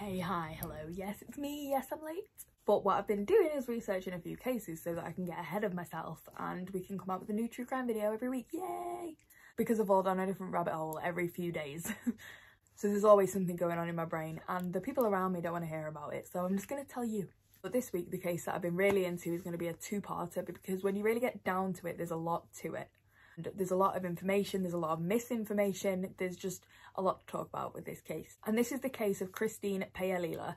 Hey, hi, hello, yes, it's me, yes, I'm late. But what I've been doing is researching a few cases so that I can get ahead of myself and we can come out with a new true crime video every week, yay! Because I've all down a different rabbit hole every few days. So there's always something going on in my brain and the people around me don't want to hear about it, so I'm just going to tell you. But this week, the case that I've been really into is going to be a two-parter because when you really get down to it, there's a lot to it. There's a lot of information, there's a lot of misinformation, there's just a lot to talk about with this case. And this is the case of Christine Paiolilla.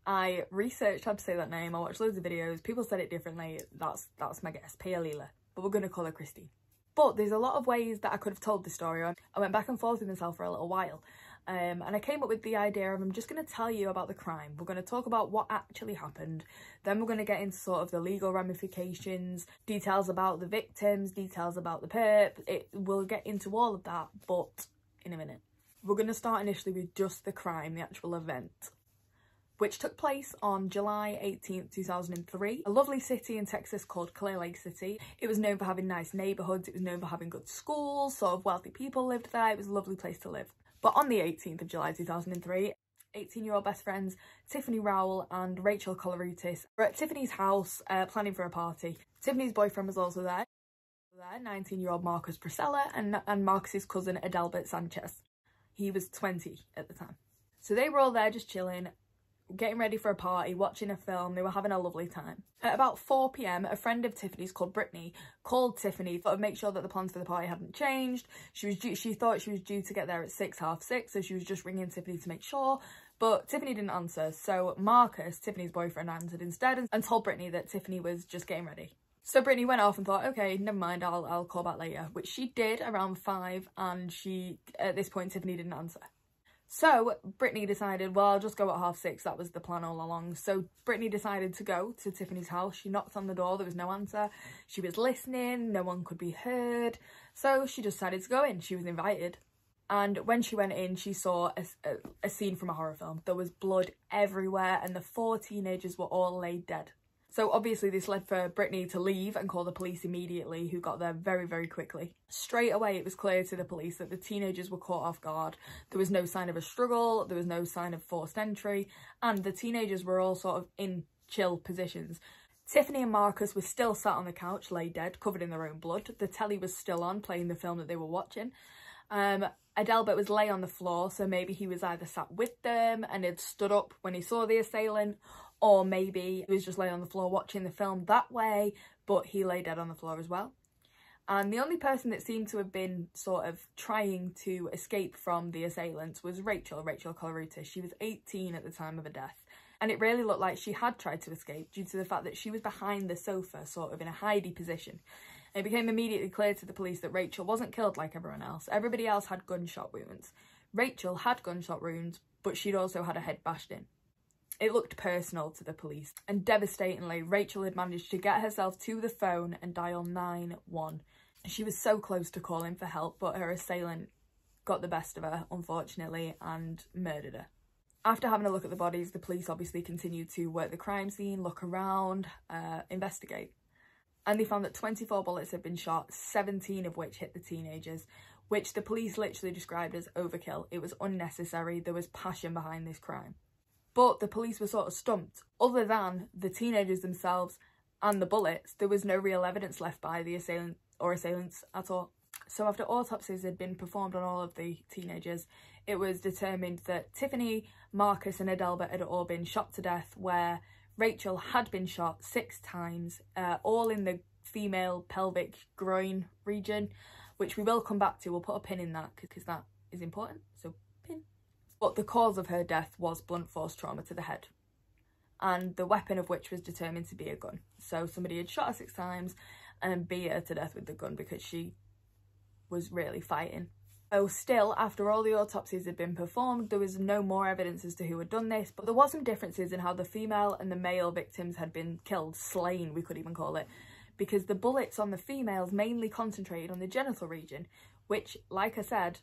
I researched how to say that name, I watched loads of videos, people said it differently, that's my guess, Paiolilla, but we're going to call her Christine. But there's a lot of ways that I could have told this story on. I went back and forth with myself for a little while. And I came up with the idea of I'm just going to tell you about the crime. We're going to talk about what actually happened. Then we're going to get into sort of the legal ramifications, details about the victims, details about the perp. We'll get into all of that, but in a minute. We're going to start initially with just the crime, the actual event, which took place on July 18th, 2003. A lovely city in Texas called Clear Lake City. It was known for having nice neighbourhoods. It was known for having good schools, sort of wealthy people lived there. It was a lovely place to live. But on the 18th of July 2003, 18-year-old best friends Tiffany Rowell and Rachel Colorutis were at Tiffany's house planning for a party. Tiffany's boyfriend was also there, 19-year-old Marcus Priscilla and Marcus's cousin Adelbert Sanchez. He was 20 at the time. So they were all there just chilling, getting ready for a party, watching a film. They were having a lovely time. At about 4 p.m, a friend of Tiffany's called Brittany called Tiffany to make sure that the plans for the party hadn't changed. She thought she was due to get there at 6, half 6, so she was just ringing Tiffany to make sure, but Tiffany didn't answer. So Marcus, Tiffany's boyfriend, answered instead and told Brittany that Tiffany was just getting ready. So Brittany went off and thought, okay, never mind, I'll call back later, which she did around 5, and at this point Tiffany didn't answer. So Brittany decided, well, I'll just go at half 6. That was the plan all along. So Brittany decided to go to Tiffany's house. She knocked on the door. There was no answer. She was listening. No one could be heard. So she decided to go in. She was invited. And when she went in, she saw a scene from a horror film. There was blood everywhere and the 4 teenagers were all laid dead. So obviously this led for Brittany to leave and call the police immediately, who got there very, very quickly. Straight away, it was clear to the police that the teenagers were caught off guard. There was no sign of a struggle, there was no sign of forced entry, and the teenagers were all sort of in chill positions. Tiffany and Marcus were still sat on the couch, laid dead, covered in their own blood. The telly was still on, playing the film that they were watching. Adelbert was lay on the floor, so maybe he was either sat with them and had stood up when he saw the assailant, or maybe he was just laying on the floor watching the film that way, but he lay dead on the floor as well. And the only person that seemed to have been sort of trying to escape from the assailants was Rachel Colorutis. She was 18 at the time of her death. And it really looked like she had tried to escape due to the fact that she was behind the sofa, sort of in a hidey position. It became immediately clear to the police that Rachel wasn't killed like everyone else. Everybody else had gunshot wounds. Rachel had gunshot wounds, but she'd also had her head bashed in. It looked personal to the police, and devastatingly, Rachel had managed to get herself to the phone and dial 911. She was so close to calling for help, but her assailant got the best of her, unfortunately, and murdered her. After having a look at the bodies, the police obviously continued to work the crime scene, look around, investigate. And they found that 24 bullets had been shot, 17 of which hit the teenagers, which the police literally described as overkill. It was unnecessary, there was passion behind this crime. But the police were sort of stumped. Other than the teenagers themselves and the bullets, there was no real evidence left by the assailant or assailants at all. So after autopsies had been performed on all of the teenagers, it was determined that Tiffany, Marcus and Adelbert had all been shot to death, where Rachel had been shot 6 times, all in the female pelvic groin region, which we will come back to. We'll put a pin in that because that is important, so pin. But the cause of her death was blunt force trauma to the head, and the weapon of which was determined to be a gun. So somebody had shot her 6 times and beat her to death with the gun because she was really fighting. So still, after all the autopsies had been performed, there was no more evidence as to who had done this, but there was some differences in how the female and the male victims had been killed, slain we could even call it, because the bullets on the females mainly concentrated on the genital region, which, like I said,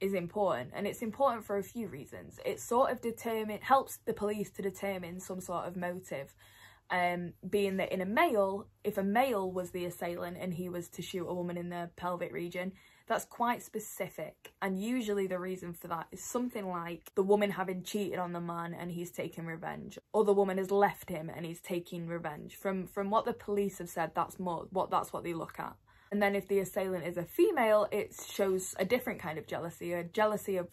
is important, and it's important for a few reasons. It sort of helps the police to determine some sort of motive, being that in a male, if a male was the assailant and he was to shoot a woman in the pelvic region, That's quite specific, and usually the reason for that is something like the woman having cheated on the man and he's taking revenge, or the woman has left him and he's taking revenge. From what the police have said, that's what they look at. And then if the assailant is a female, it shows a different kind of jealousy, a jealousy of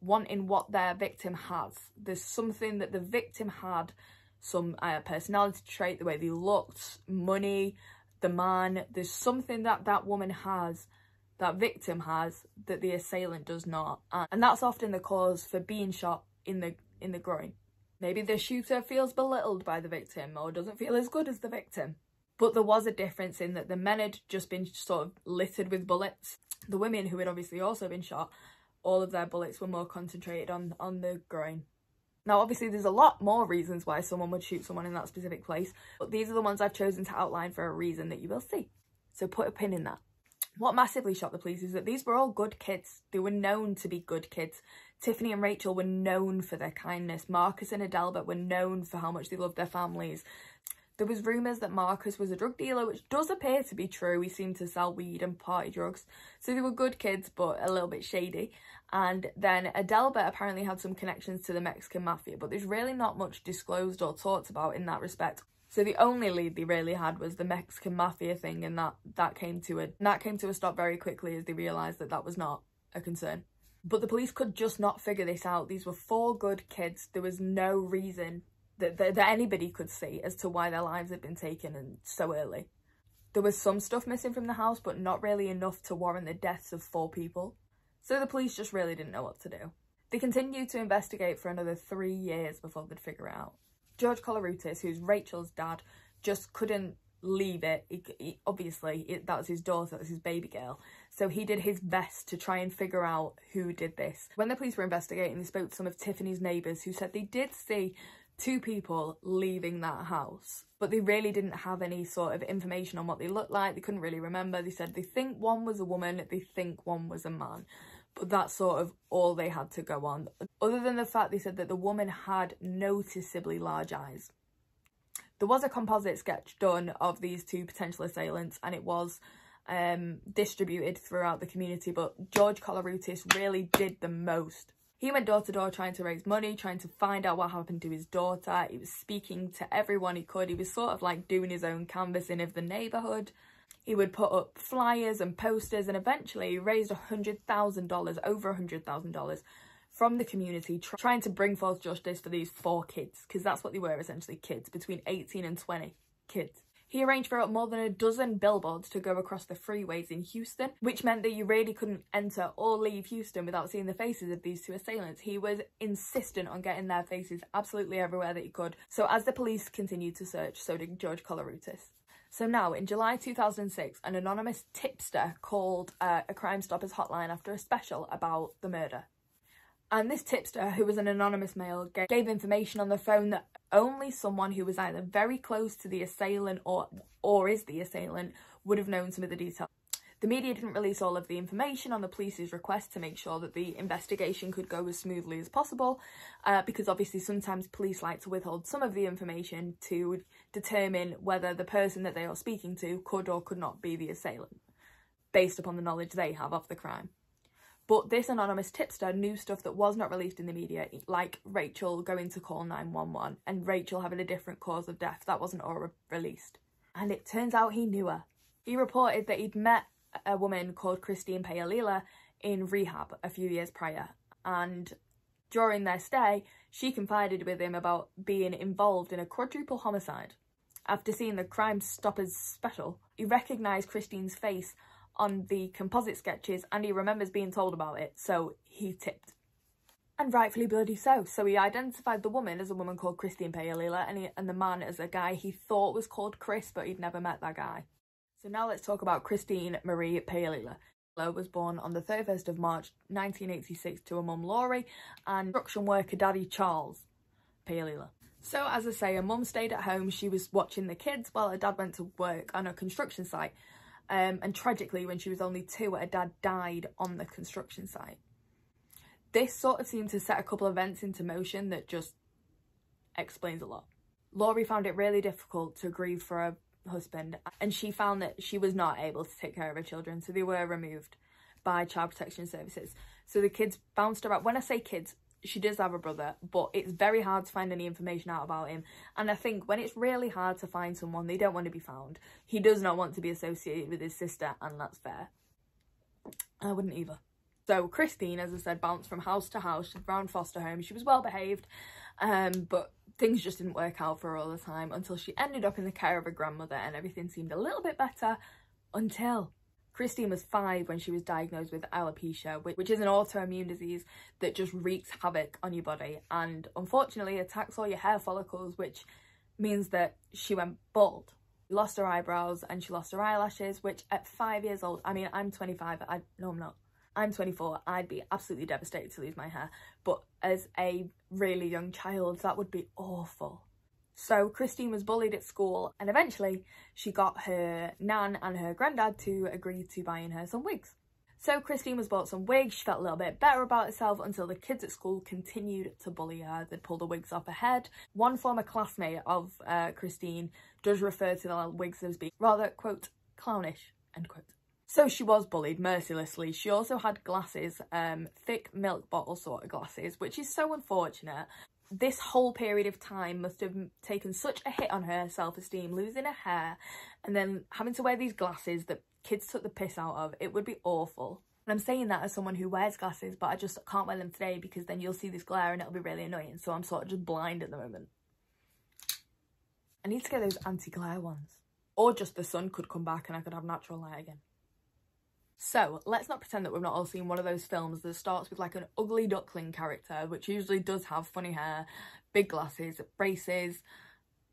wanting what their victim has. There's something that the victim had, some personality trait, the way they looked, money, the man. There's something that that woman has, that victim has, that the assailant does not. And that's often the cause for being shot in the groin. Maybe the shooter feels belittled by the victim or doesn't feel as good as the victim. But there was a difference in that the men had just been sort of littered with bullets. The women, who had obviously also been shot, all of their bullets were more concentrated on the groin. Now, obviously, there's a lot more reasons why someone would shoot someone in that specific place, but these are the ones I've chosen to outline for a reason that you will see. So put a pin in that. What massively shocked the police is that these were all good kids. They were known to be good kids. Tiffany and Rachel were known for their kindness. Marcus and Adelbert were known for how much they loved their families. There was rumours that Marcus was a drug dealer, which does appear to be true. He seemed to sell weed and party drugs. So they were good kids, but a little bit shady. And then Adelbert apparently had some connections to the Mexican mafia, but there's really not much disclosed or talked about in that respect. So the only lead they really had was the Mexican mafia thing, and that came to a stop very quickly as they realised that that was not a concern. But the police could just not figure this out. These were 4 good kids. There was no reason that anybody could see as to why their lives had been taken and so early. There was some stuff missing from the house, but not really enough to warrant the deaths of 4 people. So the police just really didn't know what to do. They continued to investigate for another 3 years before they'd figure it out. George Colorutis, who's Rachel's dad, just couldn't leave it. Obviously, that was his daughter, that was his baby girl. So he did his best to try and figure out who did this. When the police were investigating, they spoke to some of Tiffany's neighbours who said they did see 2 people leaving that house, but they really didn't have any sort of information on what they looked like. They couldn't really remember. They said they think one was a woman, they think one was a man, but that's sort of all they had to go on. Other than the fact they said that the woman had noticeably large eyes. There was a composite sketch done of these 2 potential assailants, and it was distributed throughout the community, but George Colorutis really did the most. He went door to door trying to raise money, trying to find out what happened to his daughter. He was speaking to everyone he could. He was sort of like doing his own canvassing of the neighbourhood. He would put up flyers and posters, and eventually he raised $100,000, over $100,000 from the community, trying to bring forth justice for these 4 kids, because that's what they were, essentially kids, between 18 and 20 kids. He arranged for more than a dozen billboards to go across the freeways in Houston, which meant that you really couldn't enter or leave Houston without seeing the faces of these 2 assailants. He was insistent on getting their faces absolutely everywhere that he could. So as the police continued to search, so did George Colorutis. So now, in July 2006, an anonymous tipster called a Crime Stoppers hotline after a special about the murder. And this tipster, who was an anonymous male, gave information on the phone that only someone who was either very close to the assailant or is the assailant would have known some of the details. The media didn't release all of the information on the police's request to make sure that the investigation could go as smoothly as possible, because obviously sometimes police like to withhold some of the information to determine whether the person that they are speaking to could or could not be the assailant, based upon the knowledge they have of the crime. But this anonymous tipster knew stuff that was not released in the media, like Rachel going to call 911 and Rachel having a different cause of death. That wasn't all released. And it turns out he knew her. He reported that he'd met a woman called Paiolilla in rehab a few years prior. And during their stay, she confided with him about being involved in a quadruple homicide. After seeing the Crime Stoppers special, he recognised Christine's face on the composite sketches, and he remembers being told about it, so he tipped. And rightfully bloody so. So he identified the woman as a woman called Paiolilla, and the man as a guy he thought was called Chris, but he'd never met that guy. So now let's talk about Christine Marie Paiolilla. Was born on the 31st of March 1986 to a mum Laurie and construction worker daddy Charles Paiolilla. So as I say, her mum stayed at home. She was watching the kids while her dad went to work on a construction site. And tragically, when she was only 2, her dad died on the construction site. This sort of seemed to set a couple of events into motion that just explains a lot. Laurie found it really difficult to grieve for her husband, and she found that she was not able to take care of her children, so they were removed. by Child Protection Services. So the kids bounced around. When I say kids, she does have a brother, but it's very hard to find any information out about him. And I think when it's really hard to find someone, they don't want to be found. He does not want to be associated with his sister, and that's fair. I wouldn't either. So Christine, as I said, bounced from house to house around foster homes. She was well behaved, but things just didn't work out for her all the time until she ended up in the care of her grandmother, and everything seemed a little bit better until Christine was 5 when she was diagnosed with alopecia, which is an autoimmune disease that just wreaks havoc on your body and unfortunately attacks all your hair follicles, which means that she went bald. She lost her eyebrows and she lost her eyelashes, which at 5 years old, I mean, I'm 25, no I'm not. I'm 24, I'd be absolutely devastated to lose my hair, but as a really young child, that would be awful. So Christine was bullied at school, and eventually she got her nan and her granddad to agree to buying her some wigs. So Christine was bought some wigs. She felt a little bit better about herself until the kids at school continued to bully her. They'd pull the wigs off her head. One former classmate of Christine does refer to the wigs as being rather, quote, clownish, end quote. So she was bullied mercilessly. She also had glasses, thick milk bottle sort of glasses, which is so unfortunate. This whole period of time must have taken such a hit on her self-esteem, losing her hair and then having to wear these glasses that kids took the piss out of. It would be awful. And I'm saying that as someone who wears glasses, but I just can't wear them today because then you'll see this glare and it'll be really annoying. So I'm sort of just blind at the moment. I need to get those anti-glare ones. Or just the sun could come back and I could have natural light again. So let's not pretend that we've not all seen one of those films that starts with like an ugly duckling character, which usually does have funny hair, big glasses, braces,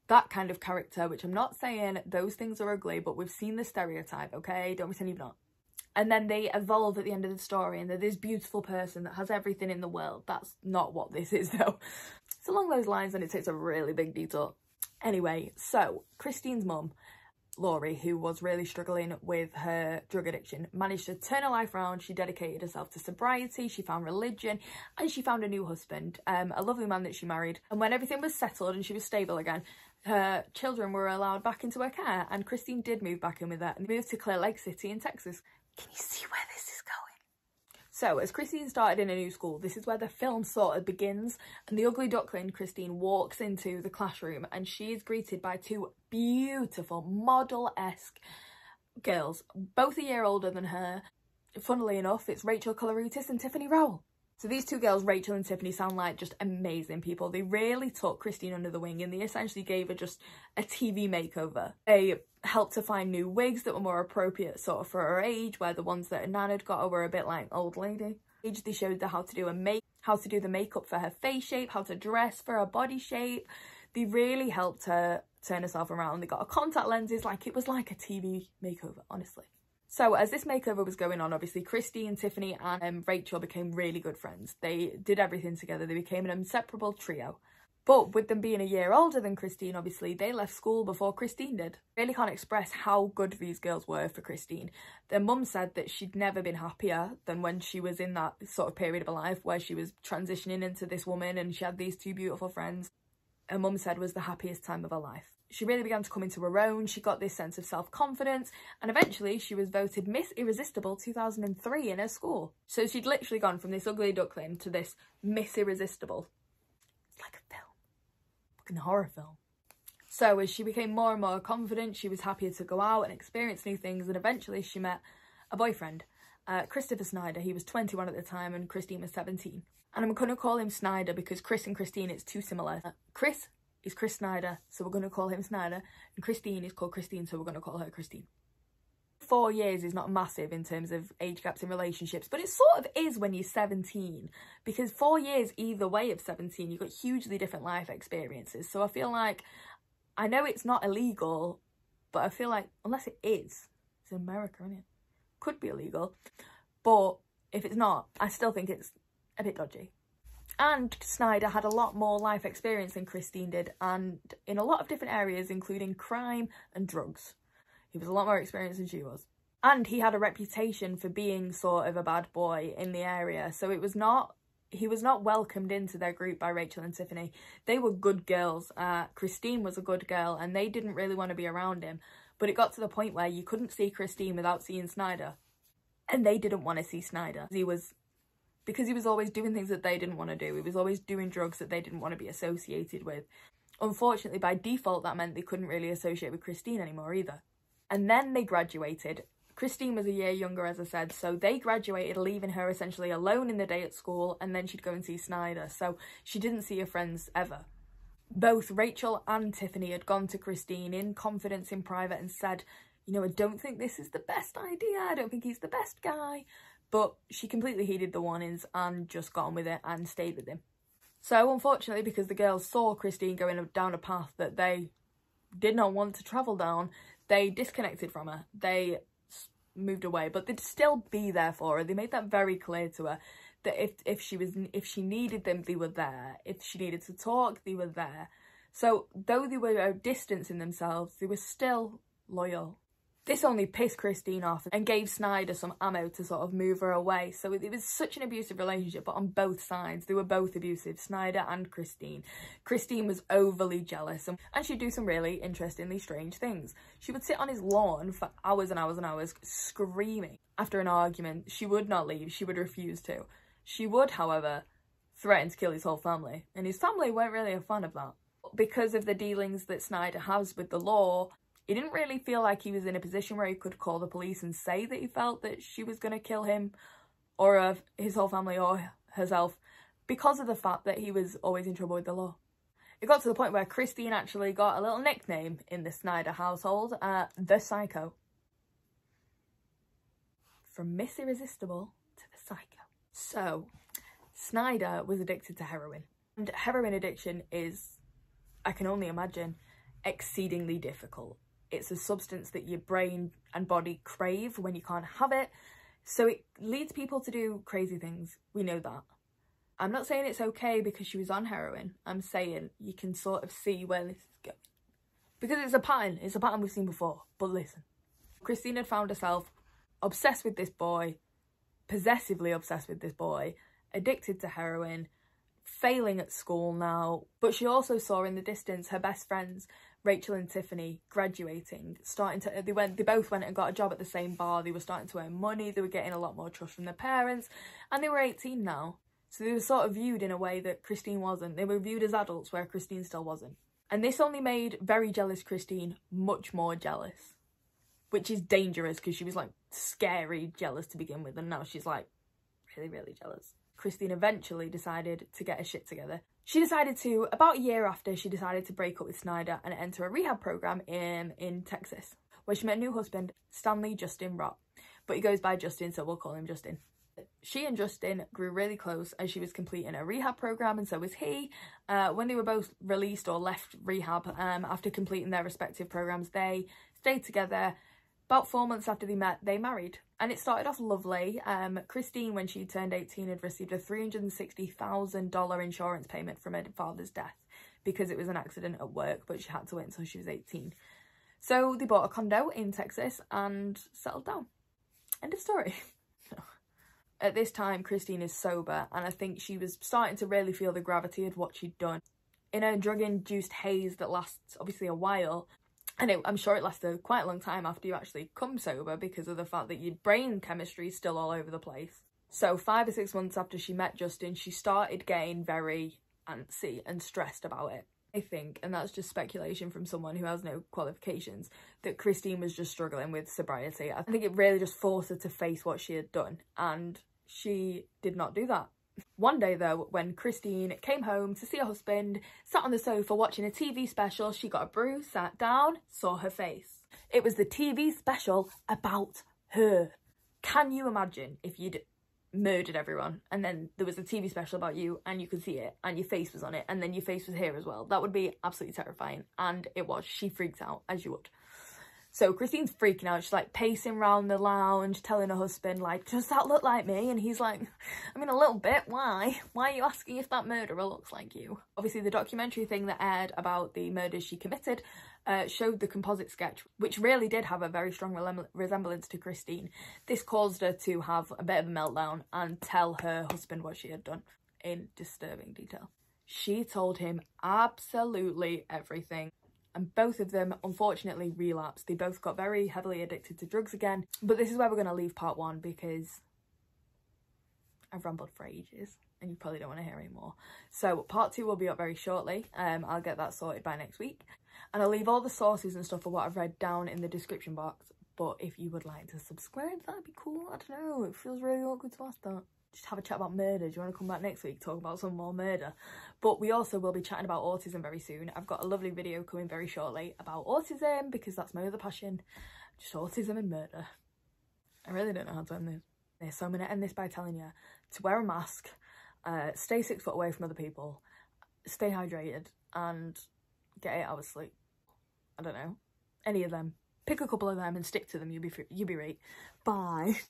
that kind of character, which I'm not saying those things are ugly, but we've seen the stereotype, okay? Don't pretend you've not. And then they evolve at the end of the story and they're this beautiful person that has everything in the world. That's not what this is though. It's along those lines and it takes a really big detour. Anyway, so Christine's mum, Laurie, who was really struggling with her drug addiction, managed to turn her life around. She dedicated herself to sobriety, she found religion, and she found a new husband, a lovely man that she married. And when everything was settled and she was stable again, her children were allowed back into her care, and Christine did move back in with her and moved to Clear Lake City in Texas. Can you see where this is going? So as Christine started in a new school, this is where the film sort of begins, and the ugly duckling Christine walks into the classroom and she is greeted by 2 beautiful model-esque girls, both a year older than her. Funnily enough, it's Rachel Coloritis and Tiffany Rowell. So these 2 girls, Rachel and Tiffany, sound like just amazing people. They really took Christine under the wing and they essentially gave her just a TV makeover. They helped her find new wigs that were more appropriate sort of for her age, where the ones that her nan had got her were a bit like old lady. They showed her how to do the makeup for her face shape, how to dress for her body shape. They really helped her turn herself around. They got her contact lenses, like it was like a TV makeover, honestly. So as this makeover was going on, obviously Christine, Tiffany and Rachel became really good friends. They did everything together. They became an inseparable trio. But with them being a year older than Christine, obviously, they left school before Christine did. I really can't express how good these girls were for Christine. Their mum said that she'd never been happier than when she was in that sort of period of her life where she was transitioning into this woman and she had these 2 beautiful friends. Her mum said was the happiest time of her life. She really began to come into her own. She got this sense of self-confidence and eventually she was voted Miss Irresistible 2003 in her school. So she'd literally gone from this ugly duckling to this Miss Irresistible. It's like a film. Fucking horror film. So as she became more and more confident, she was happier to go out and experience new things, and eventually she met a boyfriend, Christopher Snyder. He was 21 at the time and Christine was 17. And I'm going to call him Snyder because Chris and Christine, it's too similar. Chris is Chris Snyder, so we're going to call him Snyder, and Christine is called Christine, so we're going to call her Christine. 4 years is not massive in terms of age gaps in relationships, but it sort of is when you're 17, because 4 years either way of 17, you've got hugely different life experiences. So I feel like, I know it's not illegal, but I feel like, unless it is, it's in America, isn't it? Could be illegal, but if it's not, I still think it's a bit dodgy. And Snyder had a lot more life experience than Christine did, and in a lot of different areas, including crime and drugs. He was a lot more experienced than she was. And he had a reputation for being sort of a bad boy in the area, so he was not welcomed into their group by Rachel and Tiffany. They were good girls. Christine was a good girl, and they didn't really want to be around him. But it got to the point where you couldn't see Christine without seeing Snyder. and they didn't want to see Snyder. Because he was always doing things that they didn't want to do. He was always doing drugs that they didn't want to be associated with. Unfortunately, by default, that meant they couldn't really associate with Christine anymore either. And then they graduated. Christine was a year younger, as I said, so they graduated, leaving her essentially alone in the day at school, and then she'd go and see Snyder, so she didn't see her friends ever. Both Rachel and Tiffany had gone to Christine in confidence in private and said, you know, I don't think this is the best idea, I don't think he's the best guy, but she completely heeded the warnings and just got on with it and stayed with him. So unfortunately, because the girls saw Christine going down a path that they did not want to travel down, they disconnected from her. They moved away, but they'd still be there for her. They made that very clear to her, that if she needed them, they were there. If she needed to talk, they were there. So though they were distancing themselves, they were still loyal. This only pissed Christine off and gave Snyder some ammo to sort of move her away. So it was such an abusive relationship, but on both sides. They were both abusive, Snyder and Christine. Christine was overly jealous, and she'd do some really interestingly strange things. She would sit on his lawn for hours and hours and hours, screaming. After an argument, she would not leave, she would refuse to. She would, however, threaten to kill his whole family, and his family weren't really a fan of that. Because of the dealings that Snyder has with the law, he didn't really feel like he was in a position where he could call the police and say that he felt that she was going to kill him or his whole family or herself, because of the fact that he was always in trouble with the law. It got to the point where Christine actually got a little nickname in the Snyder household, the Psycho. From Miss Irresistible to the Psycho. So, Snyder was addicted to heroin. And heroin addiction is, I can only imagine, exceedingly difficult. It's a substance that your brain and body crave when you can't have it. So it leads people to do crazy things. We know that. I'm not saying it's okay because she was on heroin. I'm saying you can sort of see where this is going. Because it's a pattern. It's a pattern we've seen before. But listen. Christine had found herself obsessed with this boy, possessively obsessed with this boy, addicted to heroin, failing at school now, but she also saw in the distance her best friends, Rachel and Tiffany, graduating, they both went and got a job at the same bar, they were starting to earn money, they were getting a lot more trust from their parents, and they were 18 now. So they were sort of viewed in a way that Christine wasn't. They were viewed as adults where Christine still wasn't. And this only made very jealous Christine much more jealous, which is dangerous because she was like scary jealous to begin with, and now she's like really, really jealous. Christine eventually decided to get her shit together. She decided to, about a year after, she decided to break up with Snyder and enter a rehab program in Texas, where she met a new husband, Stanley Justin Rott. But he goes by Justin, so we'll call him Justin. She and Justin grew really close as she was completing a rehab program, and so was he. When they were both released or left rehab after completing their respective programs, they stayed together. About 4 months after they met, they married. And it started off lovely. Christine, when she turned 18, had received a $360,000 insurance payment from her father's death because it was an accident at work, but she had to wait until she was 18. So they bought a condo in Texas and settled down. End of story. At this time, Christine is sober, and I think she was starting to really feel the gravity of what she'd done. In a drug-induced haze that lasts, obviously, a while, and I'm sure it lasted quite a long time after you actually come sober because of the fact that your brain chemistry is still all over the place. So 5 or 6 months after she met Justin, she started getting very antsy and stressed about it. I think, and that's just speculation from someone who has no qualifications, that Christine was just struggling with sobriety. I think it really just forced her to face what she had done, and she did not do that. One day though, when Christine came home to see her husband, sat on the sofa watching a TV special, she got a brew, sat down, saw her face. It was the TV special about her. Can you imagine if you'd murdered everyone and then there was a TV special about you and you could see it and your face was on it and then your face was here as well? That would be absolutely terrifying, and it was. She freaked out, as you would. So Christine's freaking out. She's like pacing around the lounge, telling her husband, like, does that look like me? And he's like, I mean, a little bit. Why? Why are you asking if that murderer looks like you? Obviously, the documentary thing that aired about the murders she committed showed the composite sketch, which really did have a very strong resemblance to Christine. This caused her to have a bit of a meltdown and tell her husband what she had done in disturbing detail. She told him absolutely everything. and both of them unfortunately relapsed. They both got very heavily addicted to drugs again. But this is where we're going to leave part 1 because I've rambled for ages and you probably don't want to hear any more. So part 2 will be up very shortly. I'll get that sorted by next week. And I'll leave all the sources and stuff for what I've read down in the description box. But if you would like to subscribe, that'd be cool. I don't know, it feels really awkward to ask that. Just have a chat about murder. Do you want to come back next week, talk about some more murder? But we also will be chatting about autism very soon. I've got a lovely video coming very shortly about autism because that's my other passion. Just autism and murder. I really don't know how to end this. So I'm going to end this by telling you to wear a mask, stay 6 foot away from other people, stay hydrated, and get 8 hours sleep. I don't know. Any of them. Pick a couple of them and stick to them. You'll be right. Bye.